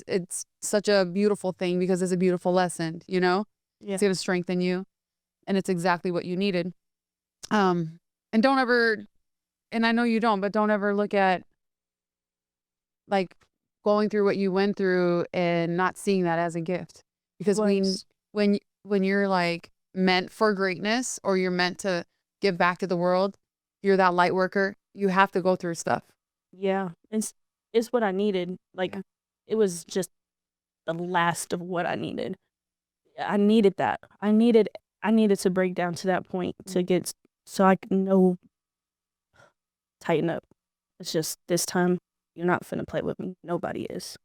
it's such a beautiful thing because it's a beautiful lesson, you know? Yeah. It's going to strengthen you, and it's exactly what you needed. And don't ever, and I know you don't, but don't ever look at like going through what you went through and not seeing that as a gift. Because when you're like meant for greatness or you're meant to give back to the world, you're that light worker, you have to go through stuff. Yeah, it's what I needed. Like, Yeah. it was just the last of what I needed. I needed that. I needed to break down to that point to get so I can know, tighten up. It's just this time you're not finna play with me. Nobody is.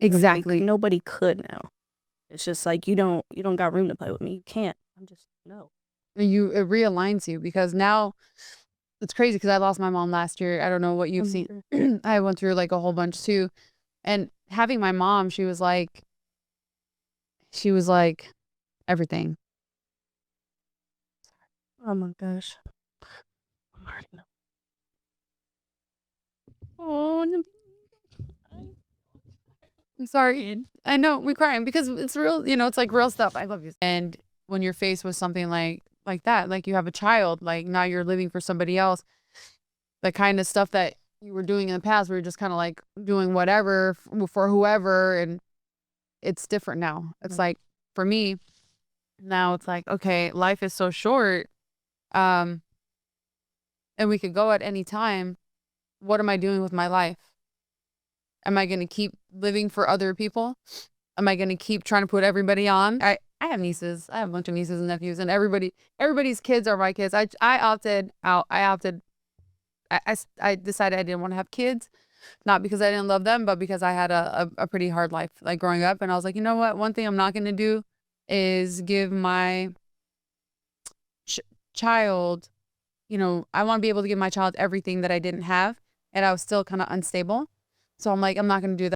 Exactly. Nobody could now. It's just like you don't got room to play with me. You can't. I'm just no. It realigns you because now it's crazy because I lost my mom last year. I don't know what you've seen. I went through like a whole bunch too. And having my mom, she was like everything. Oh my gosh. Oh, I'm sorry. I know we crying because it's real, you know, it's like real stuff. I love you. And when you're faced with something like that, like you have a child, like now you're living for somebody else, the kind of stuff that you were doing in the past, where you're just kind of like doing whatever for whoever, and it's different now. It's like for me, now it's like, okay, life is so short, and we could go at any time. What am I doing with my life? Am I going to keep living for other people? Am I going to keep trying to put everybody on? I have nieces. I have a bunch of nieces and nephews, and everybody's kids are my kids. I opted out. I decided I didn't want to have kids, not because I didn't love them, but because I had a pretty hard life, like growing up. And I was like, you know what? One thing I'm not going to do is give my child, you know, I want to be able to give my child everything that I didn't have. And I was still kind of unstable. So I'm like, I'm not going to do that.